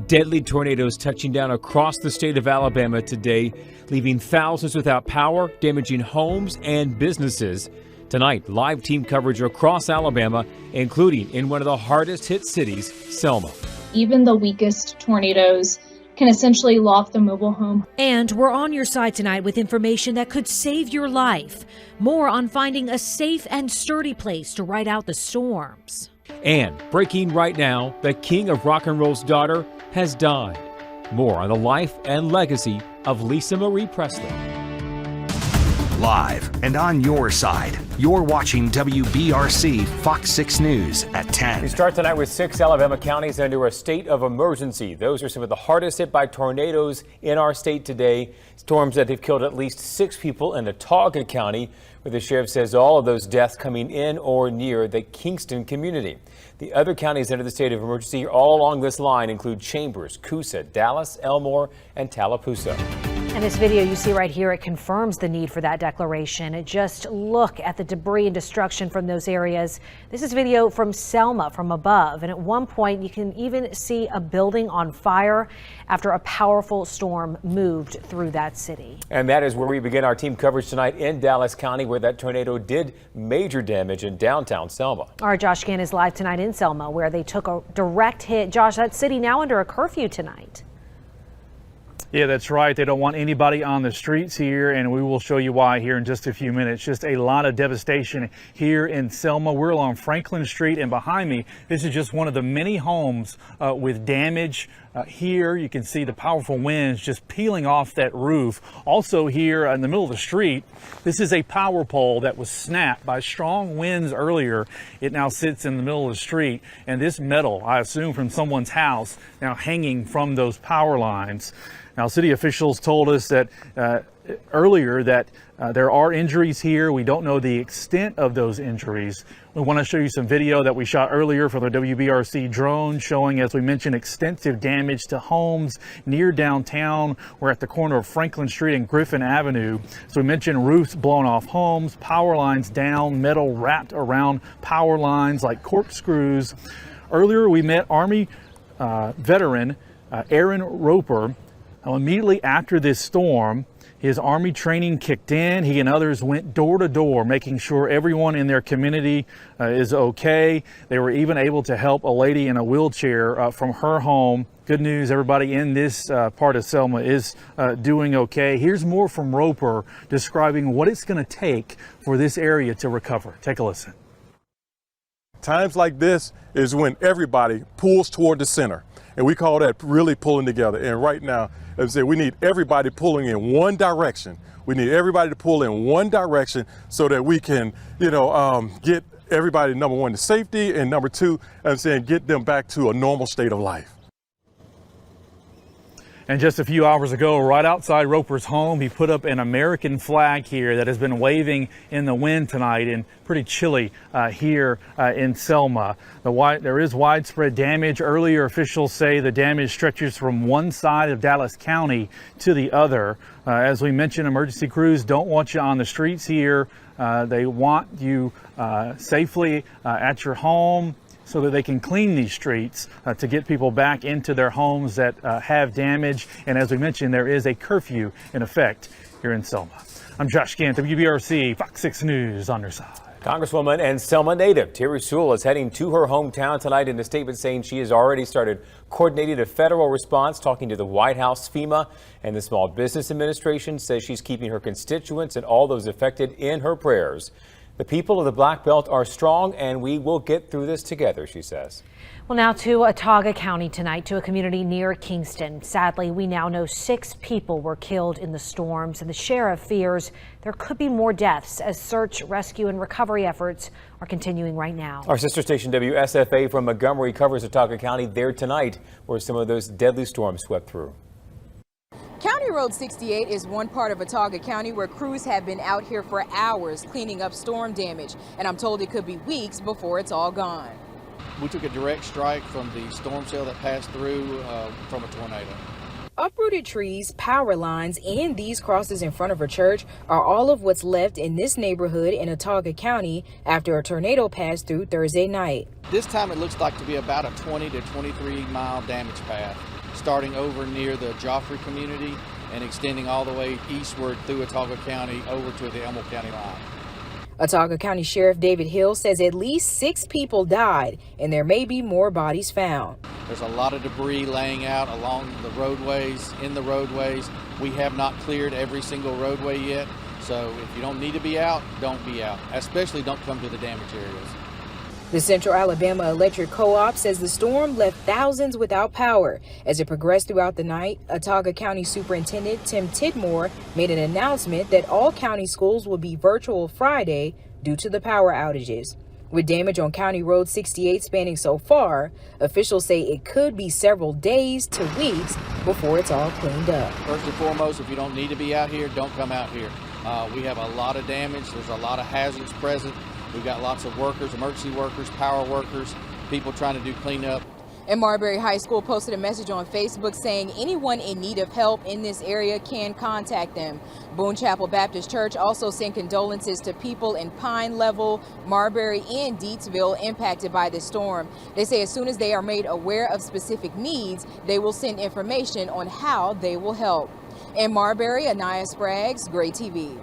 Deadly tornadoes touching down across the state of Alabama today, leaving thousands without power, damaging homes and businesses. Tonight, live team coverage across Alabama, including in one of the hardest hit cities, Selma. Even the weakest tornadoes can essentially loft a mobile home. And we're on your side tonight with information that could save your life. More on finding a safe and sturdy place to ride out the storms. And breaking right now, the king of rock and roll's daughter has died. More on the life and legacy of Lisa Marie Presley. Live and on your side, you're watching WBRC Fox 6 News at 10. We start tonight with 6 Alabama counties under a state of emergency. Those are some of the hardest hit by tornadoes in our state today. Storms that have killed at least 6 people in Autauga County, where the sheriff says all of those deaths coming in or near the Kingston community. The other counties under the state of emergency all along this line include Chambers, Coosa, Dallas, Elmore, and Tallapoosa. And this video you see right here, it confirms the need for that declaration. Just look at the debris and destruction from those areas. This is video from Selma from above. And at one point, you can even see a building on fire after a powerful storm moved through that city. And that is where we begin our team coverage tonight in Dallas County, where that tornado did major damage in downtown Selma. Our Josh Gann is live tonight in Selma, where they took a direct hit. Josh, that city now under a curfew tonight. Yeah, that's right. They don't want anybody on the streets here, and we will show you why here in just a few minutes. Just a lot of devastation here in Selma. We're along Franklin Street, and behind me, this is just one of the many homes with damage. Here you can see the powerful winds just peeling off that roof. Also here in the middle of the street, this is a power pole that was snapped by strong winds earlier. It now sits in the middle of the street, and this metal, I assume from someone's house, now hanging from those power lines. Now, city officials told us that earlier that there are injuries here. We don't know the extent of those injuries. We want to show you some video that we shot earlier from the WBRC drone showing, as we mentioned, extensive damage to homes near downtown. We're at the corner of Franklin Street and Griffin Avenue. So we mentioned roofs blown off homes, power lines down, metal wrapped around power lines like corkscrews. Earlier, we met Army veteran Aaron Roper. Now, immediately after this storm, his Army training kicked in. He and others went door to door, making sure everyone in their community is okay. They were even able to help a lady in a wheelchair from her home. Good news, everybody in this part of Selma is doing okay. Here's more from Roper describing what it's going to take for this area to recover. Take a listen. Times like this is when everybody pulls toward the center, and we call that really pulling together. And right now, as I said, we need everybody pulling in one direction. We need everybody to pull in one direction so that we can, get everybody, number one, to safety, and number two, as I'm saying, get them back to a normal state of life. And just a few hours ago, right outside Roper's home, he put up an American flag here that has been waving in the wind tonight, and pretty chilly here in Selma. There is widespread damage. Earlier, officials say the damage stretches from one side of Dallas County to the other. As we mentioned, emergency crews don't want you on the streets here. They want you safely at your home, so that they can clean these streets to get people back into their homes that have damage. And as we mentioned, there is a curfew in effect here in Selma. I'm Josh Gann, WBRC, Fox 6 News on your side. Congresswoman and Selma native Terry Sewell is heading to her hometown tonight in a statement saying she has already started coordinating a federal response, talking to the White House, FEMA, and the Small Business Administration. Says she's keeping her constituents and all those affected in her prayers. The people of the Black Belt are strong, and we will get through this together, she says. Well, now to Autauga County tonight, to a community near Kingston. Sadly, we now know 6 people were killed in the storms, and the sheriff fears there could be more deaths as search, rescue, and recovery efforts are continuing right now. Our sister station WSFA from Montgomery covers Autauga County there tonight, where some of those deadly storms swept through. County Road 68 is one part of Autauga County where crews have been out here for hours cleaning up storm damage, and I'm told it could be weeks before it's all gone. We took a direct strike from the storm cell that passed through from a tornado. Uprooted trees, power lines, and these crosses in front of her church are all of what's left in this neighborhood in Autauga County after a tornado passed through Thursday night. This time it looks like to be about a 20 to 23 mile damage path. starting over near the Joffrey community and extending all the way eastward through Autauga County over to the Elmo County line. Autauga County Sheriff David Hill says at least 6 people died and there may be more bodies found. There's a lot of debris laying out along the roadways, in the roadways. We have not cleared every single roadway yet, so if you don't need to be out, don't be out. Especially don't come to the damaged areas. The Central Alabama Electric Co-op says the storm left thousands without power. As it progressed throughout the night, Autauga County Superintendent Tim Tidmore made an announcement that all county schools will be virtual Friday due to the power outages. With damage on County Road 68 spanning so far, officials say it could be several days to weeks before it's all cleaned up. First and foremost, if you don't need to be out here, don't come out here. We have a lot of damage. There's a lot of hazards present. We've got lots of workers, emergency workers, power workers, people trying to do cleanup. And Marbury High School posted a message on Facebook saying anyone in need of help in this area can contact them. Boone Chapel Baptist Church also sent condolences to people in Pine Level, Marbury, and Deatsville impacted by the storm. They say as soon as they are made aware of specific needs, they will send information on how they will help. In Marbury, Anaya Spraggs, Gray TV.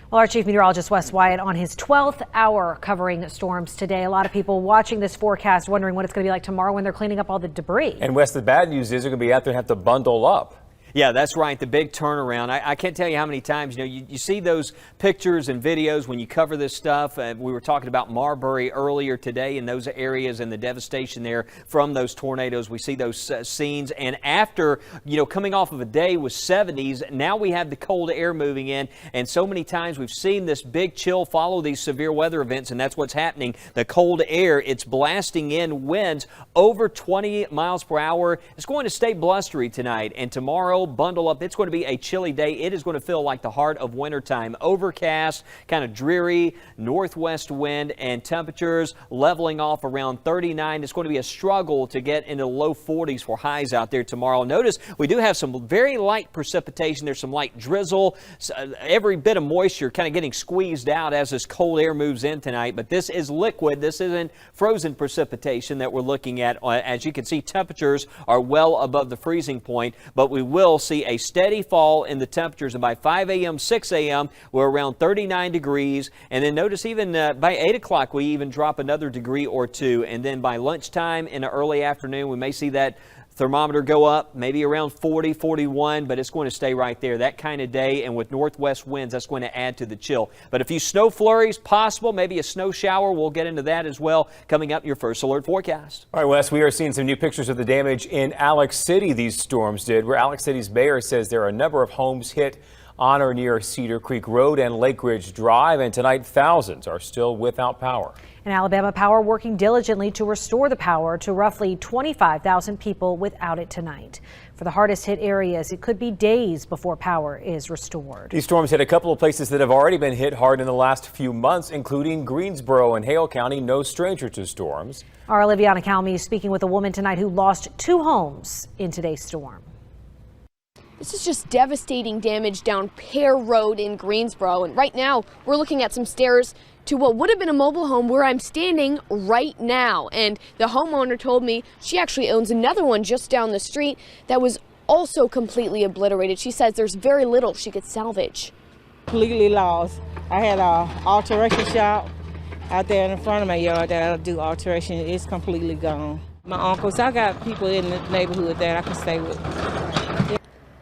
Well, our chief meteorologist Wes Wyatt on his 12th hour covering storms today. A lot of people watching this forecast wondering what it's going to be like tomorrow when they're cleaning up all the debris. And Wes, the bad news is they're going to be out there and have to bundle up. Yeah, that's right. The big turnaround. I can't tell you how many times, you see those pictures and videos when you cover this stuff. We were talking about Marbury earlier today in those areas and the devastation there from those tornadoes. We see those scenes. And after, coming off of a day with 70s, now we have the cold air moving in. And so many times we've seen this big chill follow these severe weather events. And that's what's happening. The cold air, it's blasting in winds over 20 miles per hour. It's going to stay blustery tonight. And tomorrow, bundle up. It's going to be a chilly day. It is going to feel like the heart of wintertime. Overcast, kind of dreary, northwest wind, and temperatures leveling off around 39. It's going to be a struggle to get into the low 40s for highs out there tomorrow. Notice we do have some very light precipitation. There's some light drizzle. Every bit of moisture kind of getting squeezed out as this cold air moves in tonight. But this is liquid. This isn't frozen precipitation that we're looking at. As you can see, temperatures are well above the freezing point, but we will see a steady fall in the temperatures, and by 5 a.m., 6 a.m., we're around 39 degrees, and then notice even by 8 o'clock, we even drop another degree or two, and then by lunchtime in the early afternoon, we may see that thermometer go up, maybe around 40, 41, but it's going to stay right there. That kind of day, and with northwest winds, that's going to add to the chill. But a few snow flurries possible, maybe a snow shower. We'll get into that as well coming up in your first alert forecast. All right, Wes, we are seeing some new pictures of the damage in Alex City these storms did, where Alex City's mayor says there are a number of homes hit on or near Cedar Creek Road and Lake Ridge Drive, and tonight thousands are still without power. And Alabama Power working diligently to restore the power to roughly 25,000 people without it tonight. For the hardest hit areas, it could be days before power is restored. These storms hit a couple of places that have already been hit hard in the last few months, including Greensboro and Hale County, no stranger to storms. Our Liviana Calmy is speaking with a woman tonight who lost 2 homes in today's storm. This is just devastating damage down Pear Road in Greensboro. And right now we're looking at some stairs to what would have been a mobile home where I'm standing right now. And the homeowner told me she actually owns another one just down the street that was also completely obliterated. She says there's very little she could salvage. Completely lost. I had an alteration shop out there in front of my yard that I do alteration. It's completely gone. My uncles, I got people in the neighborhood that I can stay with.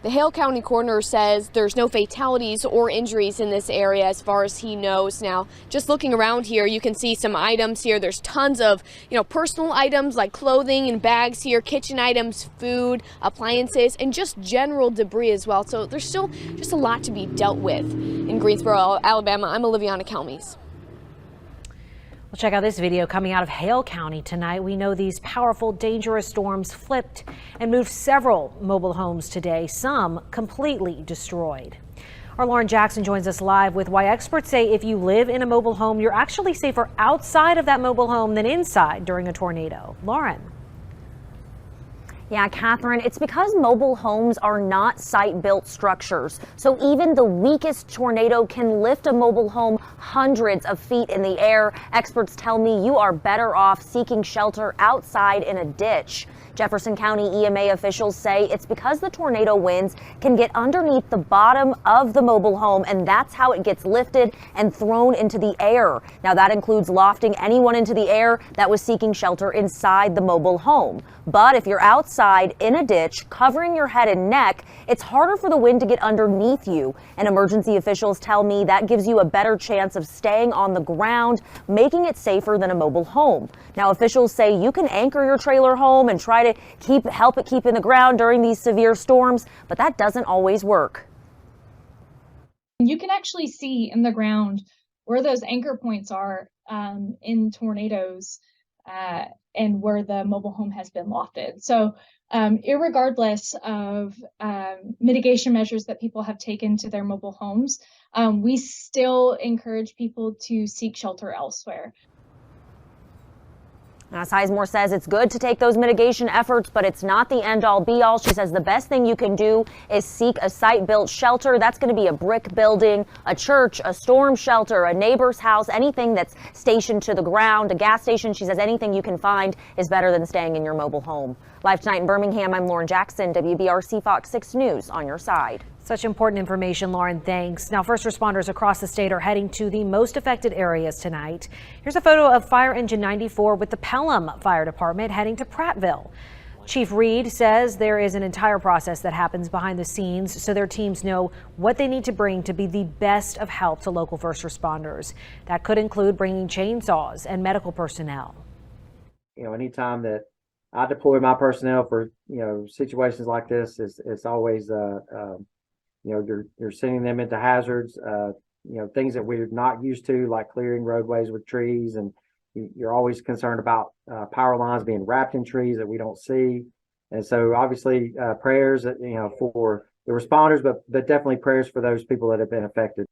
The Hale County coroner says there's no fatalities or injuries in this area as far as he knows. Now, just looking around here, you can see some items here. There's tons of, personal items like clothing and bags here, kitchen items, food, appliances, and just general debris as well. So there's still just a lot to be dealt with. In Greensboro, Alabama, I'm Oliviana Calmes. Well, check out this video coming out of Hale County tonight. We know these powerful, dangerous storms flipped and moved several mobile homes today, some completely destroyed. Our Lauren Jackson joins us live with why experts say if you live in a mobile home, you're actually safer outside of that mobile home than inside during a tornado. Lauren. Yeah, Catherine, it's because mobile homes are not site-built structures. So even the weakest tornado can lift a mobile home hundreds of feet in the air. Experts tell me you are better off seeking shelter outside in a ditch. Jefferson County EMA officials say it's because the tornado winds can get underneath the bottom of the mobile home, and that's how it gets lifted and thrown into the air. Now, that includes lofting anyone into the air that was seeking shelter inside the mobile home. But if you're outside in a ditch, covering your head and neck, it's harder for the wind to get underneath you. And emergency officials tell me that gives you a better chance of staying on the ground, making it safer than a mobile home. Now, officials say you can anchor your trailer home and try to help it keep in the ground during these severe storms, but that doesn't always work. You can actually see in the ground where those anchor points are in tornadoes and where the mobile home has been lofted. So irregardless of mitigation measures that people have taken to their mobile homes, we still encourage people to seek shelter elsewhere. Now, Sizemore says it's good to take those mitigation efforts, but it's not the end-all be-all. She says the best thing you can do is seek a site-built shelter. That's going to be a brick building, a church, a storm shelter, a neighbor's house, anything that's stationed to the ground, a gas station. She says anything you can find is better than staying in your mobile home. Live tonight in Birmingham, I'm Lauren Jackson, WBRC Fox 6 News, on your side. Such important information, Lauren. Thanks. Now, first responders across the state are heading to the most affected areas tonight. Here's a photo of Fire Engine 94 with the Pelham Fire Department heading to Prattville. Chief Reed says there is an entire process that happens behind the scenes so their teams know what they need to bring to be the best of help to local first responders. That could include bringing chainsaws and medical personnel. Anytime that I deploy my personnel for, situations like this, it's always, you're sending them into hazards, things that we're not used to, like clearing roadways with trees. And you're always concerned about power lines being wrapped in trees that we don't see. And so obviously prayers, for the responders, but definitely prayers for those people that have been affected.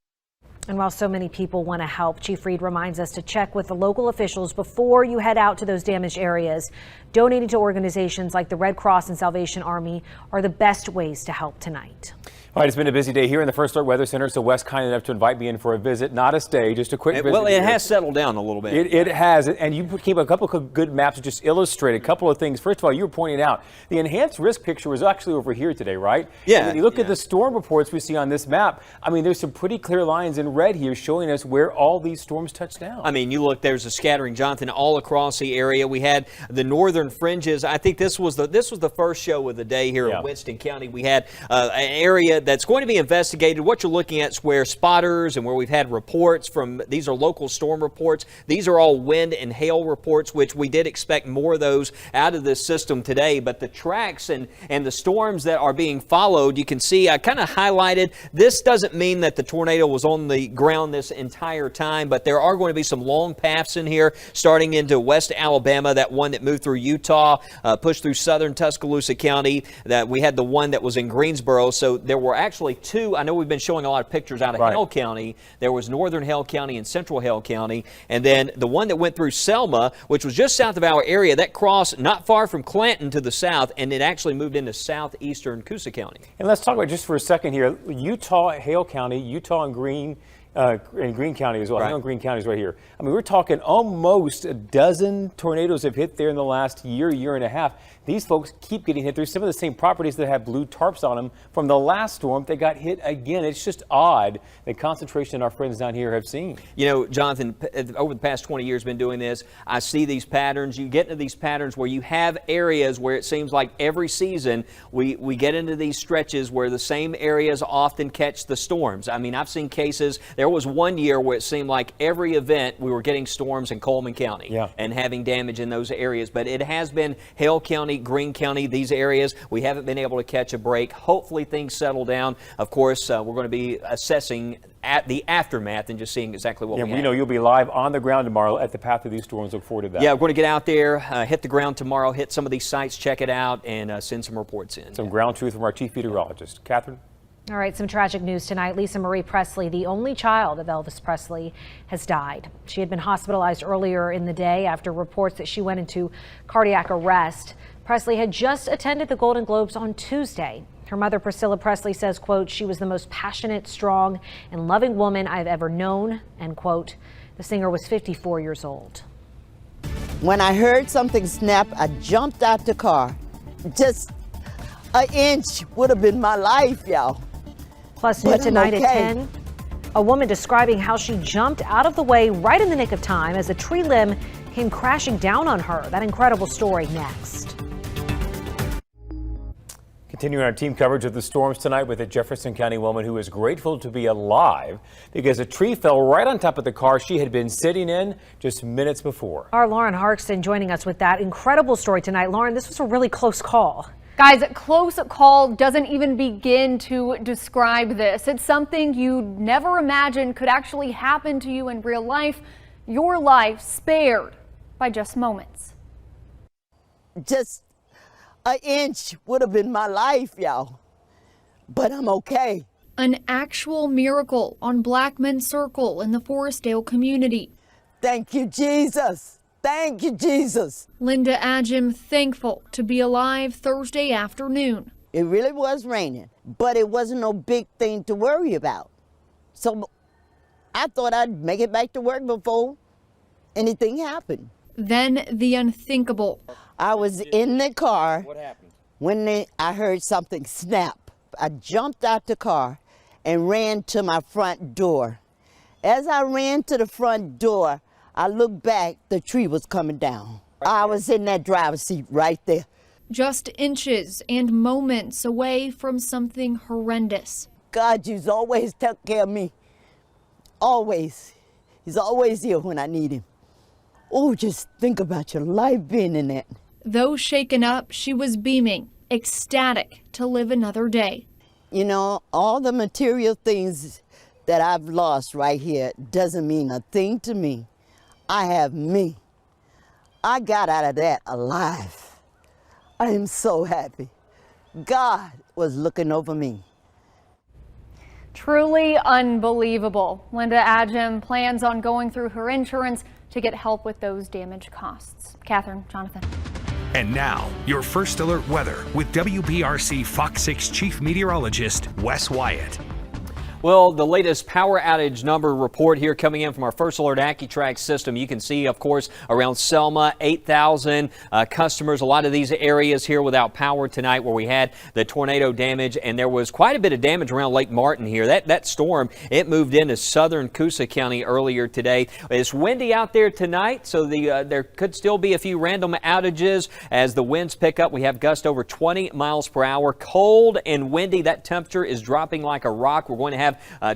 And while so many people want to help, Chief Reed reminds us to check with the local officials before you head out to those damaged areas. Donating to organizations like the Red Cross and Salvation Army are the best ways to help tonight. All right, it's been a busy day here in the First Alert Weather Center, so Wes kind enough to invite me in for a visit, not a stay, just a quick visit. Well, it has settled down a little bit. It has, and you came a couple of good maps to just illustrate a couple of things. First of all, you were pointing out the enhanced risk picture was actually over here today, right? Yeah. And when you look at the storm reports we see on this map, I mean, there's some pretty clear lines in red here showing us where all these storms touch down. I mean, you look, there's a scattering, Jonathan, all across the area. We had the northern fringes. I think this was the first show of the day here in Winston County. We had an area that's going to be investigated. What you're looking at is where spotters and where we've had reports from, these are local storm reports. These are all wind and hail reports, which we did expect more of those out of this system today. But the tracks and the storms that are being followed, you can see I kind of highlighted. This doesn't mean that the tornado was on the ground this entire time, but there are going to be some long paths in here starting into West Alabama, that one that moved through Utah, pushed through southern Tuscaloosa County. That we had the one that was in Greensboro. So there were actually two. I know we've been showing a lot of pictures out of Hale County. There was northern Hale County and central Hale County. And then the one that went through Selma, which was just south of our area, that crossed not far from Clanton to the south, and it actually moved into southeastern Coosa County. And let's talk about just for a second here, Utah, Hale County, Utah and Greene County as well. I know Greene County is right here. I mean, we're talking almost a dozen tornadoes have hit there in the last year and a half. These folks keep getting hit. There's some of the same properties that have blue tarps on them from the last storm. They got hit again. It's just odd the concentration our friends down here have seen. Jonathan, over the past 20 years been doing this. I see these patterns. You get into these patterns where you have areas where it seems like every season we get into these stretches where the same areas often catch the storms. I mean, I've seen cases. There was one year where it seemed like every event we were getting storms in Coleman County and having damage in those areas. But it has been Hale County, Greene County, these areas. We haven't been able to catch a break. Hopefully things settle down. Of course, we're going to be assessing at the aftermath and just seeing exactly what we have. We know you'll be live on the ground tomorrow at the path of these storms. Look forward to that. Yeah, we're going to get out there, hit the ground tomorrow, hit some of these sites, check it out, and send some reports in. Some ground truth from our chief meteorologist. Catherine? All right, some tragic news tonight. Lisa Marie Presley, the only child of Elvis Presley, has died. She had been hospitalized earlier in the day after reports that she went into cardiac arrest. Presley had just attended the Golden Globes on Tuesday. Her mother, Priscilla Presley, says, quote, she was the most passionate, strong, and loving woman I've ever known, end quote. The singer was 54 years old. When I heard something snap, I jumped out the car. Just an inch would have been my life, y'all. Plus, new tonight at 10, a woman describing how she jumped out of the way right in the nick of time as a tree limb came crashing down on her. That incredible story next. Continuing our team coverage of the storms tonight with a Jefferson County woman who is grateful to be alive because a tree fell right on top of the car she had been sitting in just minutes before. Our Lauren Harkston joining us with that incredible story tonight. Lauren, this was a really close call. Guys, close call doesn't even begin to describe this. It's something you never imagined could actually happen to you in real life. Your life spared by just moments. Just an inch would have been my life, y'all. But I'm okay. An actual miracle on Blackman Circle in the Forestdale community. Thank you, Jesus. Thank you, Jesus. Linda Adjim thankful to be alive Thursday afternoon. It really was raining, but it wasn't no big thing to worry about. So I thought I'd make it back to work before anything happened. Then the unthinkable. I was in the car. What happened? When I heard something snap. I jumped out the car and ran to my front door. As I ran to the front door, I looked back, the tree was coming down. I was in that driver's seat right there. Just inches and moments away from something horrendous. God, you's always took care of me. Always. He's always here when I need him. Oh, just think about your life being in that. Though shaken up, she was beaming, ecstatic to live another day. You know, all the material things that I've lost right here doesn't mean a thing to me. I have me. I got out of that alive. I am so happy. God was looking over me. Truly unbelievable. Linda Adjim plans on going through her insurance to get help with those damage costs. Catherine, Jonathan. And now, your first alert weather with WBRC Fox 6 Chief Meteorologist Wes Wyatt. Well, the latest power outage number report here coming in from our First Alert AccuTrack system. You can see, of course, around Selma, 8,000 customers. A lot of these areas here without power tonight where we had the tornado damage, and there was quite a bit of damage around Lake Martin here. That storm, it moved into southern Coosa County earlier today. It's windy out there tonight, so there could still be a few random outages as the winds pick up. We have gusts over 20 miles per hour. Cold and windy. That temperature is dropping like a rock. We're going to have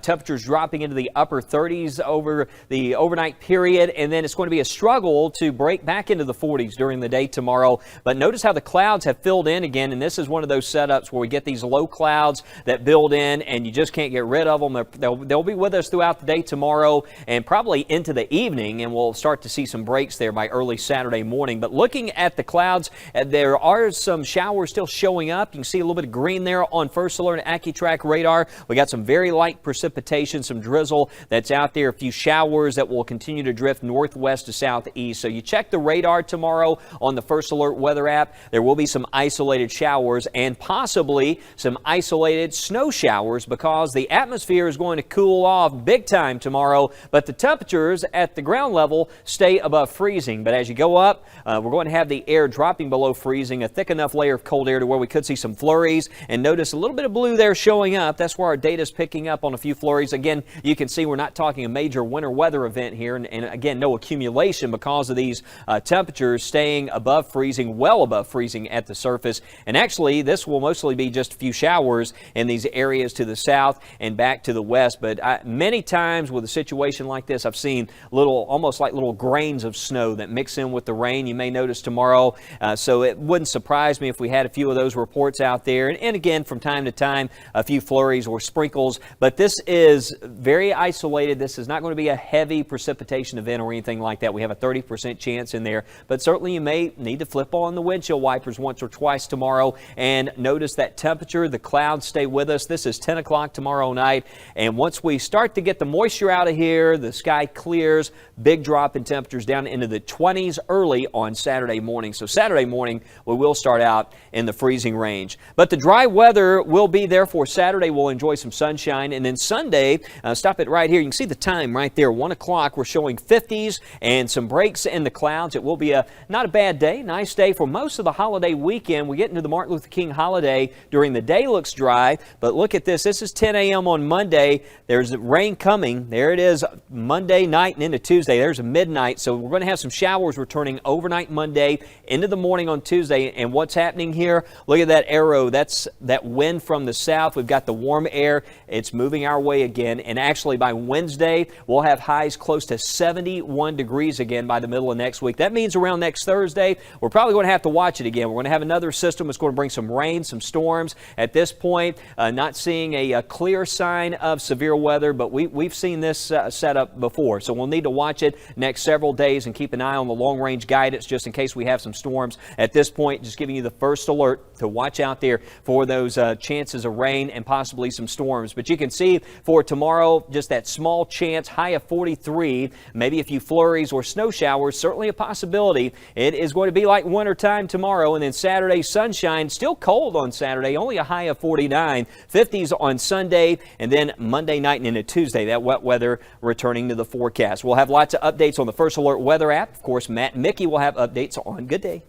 temperatures dropping into the upper 30s over the overnight period, and then it's going to be a struggle to break back into the 40s during the day tomorrow. But notice how the clouds have filled in again, and this is one of those setups where we get these low clouds that build in and you just can't get rid of them. They'll be with us throughout the day tomorrow and probably into the evening, and we'll start to see some breaks there by early Saturday morning. But looking at the clouds, there are some showers still showing up. You can see a little bit of green there on First Alert AccuTrack radar. We got some very light precipitation, some drizzle that's out there, a few showers that will continue to drift northwest to southeast. So you check the radar tomorrow on the First Alert weather app. There will be some isolated showers and possibly some isolated snow showers because the atmosphere is going to cool off big time tomorrow, but the temperatures at the ground level stay above freezing. But as you go up, we're going to have the air dropping below freezing, a thick enough layer of cold air to where we could see some flurries. And notice a little bit of blue there showing up. That's where our data is picking up on a few flurries. Again, you can see we're not talking a major winter weather event here, and again, no accumulation because of these temperatures staying above freezing, well above freezing at the surface. And actually, this will mostly be just a few showers in these areas to the south and back to the west. But many times with a situation like this, I've seen almost like little grains of snow that mix in with the rain. You may notice tomorrow, so it wouldn't surprise me if we had a few of those reports out there. And again, from time to time, a few flurries or sprinkles, but this is very isolated. This is not going to be a heavy precipitation event or anything like that. We have a 30% chance in there, but certainly you may need to flip on the windshield wipers once or twice tomorrow. And notice that temperature, the clouds stay with us. This is 10 o'clock tomorrow night, and once we start to get the moisture out of here, the sky clears, big drop in temperatures down into the 20s early on Saturday morning. So Saturday morning, we will start out in the freezing range. But the dry weather will be there for Saturday. We'll enjoy some sunshine. And then Sunday, stop it right here. You can see the time right there, 1 o'clock. We're showing 50s and some breaks in the clouds. It will be not a bad day, nice day for most of the holiday weekend. We get into the Martin Luther King holiday. During the day looks dry, but look at this. This is 10 a.m. on Monday. There's rain coming. There it is Monday night and into Tuesday. There's a midnight. So we're going to have some showers returning overnight Monday into the morning on Tuesday. And what's happening here? Look at that arrow. That's that wind from the south. We've got the warm air. It's moving our way again. And actually by Wednesday, we'll have highs close to 71 degrees again by the middle of next week. That means around next Thursday, we're probably going to have to watch it again. We're going to have another system that's going to bring some rain, some storms. At this point, not seeing a clear sign of severe weather, but we've seen this setup before. So we'll need to watch it next several days and keep an eye on the long-range guidance just in case we have some storms. At this point, just giving you the first alert to watch out there for those chances of rain and possibly some storms. But you can see for tomorrow, just that small chance, high of 43, maybe a few flurries or snow showers, certainly a possibility. It is going to be like wintertime tomorrow, and then Saturday, sunshine, still cold on Saturday, only a high of 49, 50s on Sunday, and then Monday night and into Tuesday, that wet weather returning to the forecast. We'll have lots of updates on the First Alert weather app. Of course, Matt and Mickey will have updates on Good Day.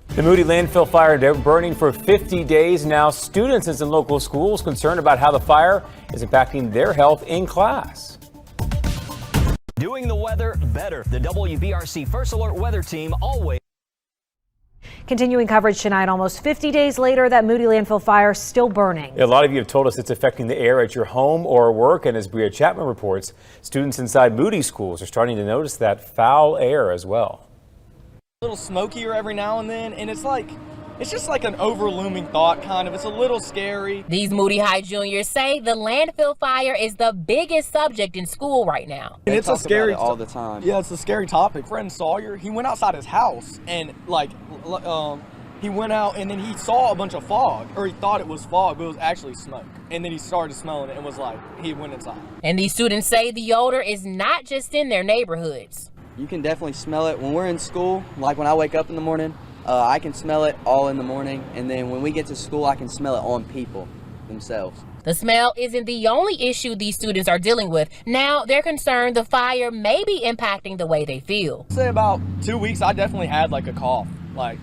The Moody landfill fire burning for 50 days now. Students in some local schools concerned about how the fire is impacting their health in class. Doing the weather better. The WBRC First Alert weather team always. Continuing coverage tonight, almost 50 days later, that Moody landfill fire still burning. A lot of you have told us it's affecting the air at your home or work, and as Bria Chapman reports, students inside Moody schools are starting to notice that foul air as well. A little smokier every now and then, and it's just like an overlooming thought, kind of. It's a little scary. These Moody High juniors say the landfill fire is the biggest subject in school right now. And it's a scary all the time. Yeah, it's a scary topic. Friend Sawyer, he went outside his house and he went out and then he saw a bunch of fog, or he thought it was fog, but it was actually smoke. And then he started smelling it and was like, he went inside. And these students say the odor is not just in their neighborhoods. You can definitely smell it when we're in school. Like when I wake up in the morning, I can smell it all in the morning, and then when we get to school, I can smell it on people themselves. The smell isn't the only issue these students are dealing with. Now they're concerned the fire may be impacting the way they feel. Say about 2 weeks, I definitely had like a cough. I've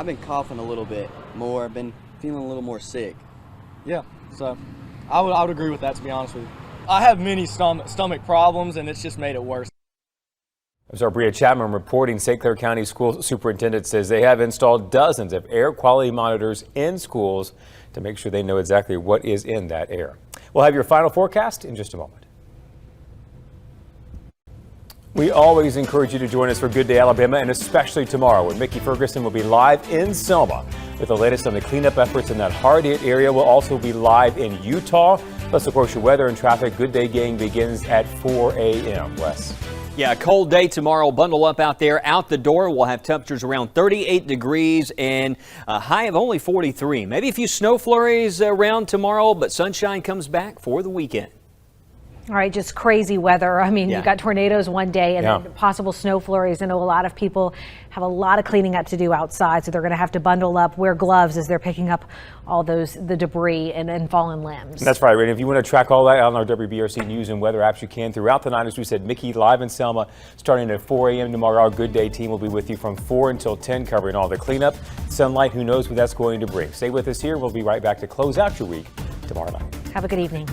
been coughing a little bit more. I've been feeling a little more sick. Yeah, so I would agree with that, to be honest with you. I have many stomach problems, and it's just made it worse. As our Bria Chapman reporting, St. Clair County School Superintendent says they have installed dozens of air quality monitors in schools to make sure they know exactly what is in that air. We'll have your final forecast in just a moment. We always encourage you to join us for Good Day Alabama, and especially tomorrow when Mickey Ferguson will be live in Selma with the latest on the cleanup efforts in that hard-hit area. We'll also be live in Utah. Plus, of course, your weather and traffic. Good Day Gang begins at 4 a.m. Wes. Yeah, a cold day tomorrow. Bundle up out there. Out the door, we'll have temperatures around 38 degrees and a high of only 43. Maybe a few snow flurries around tomorrow, but sunshine comes back for the weekend. All right, just crazy weather. I mean, Yeah. you've got tornadoes one day and Yeah. then possible snow flurries. I know a lot of people have a lot of cleaning up to do outside, so they're going to have to bundle up, wear gloves as they're picking up all the debris and fallen limbs. That's right, Randy. If you want to track all that on our WBRC News and weather apps, you can throughout the night. As we said, Mickey live in Selma starting at 4 a.m. tomorrow. Our Good Day team will be with you from 4 until 10, covering all the cleanup, sunlight. Who knows what that's going to bring? Stay with us here. We'll be right back to close out your week tomorrow night. Have a good evening.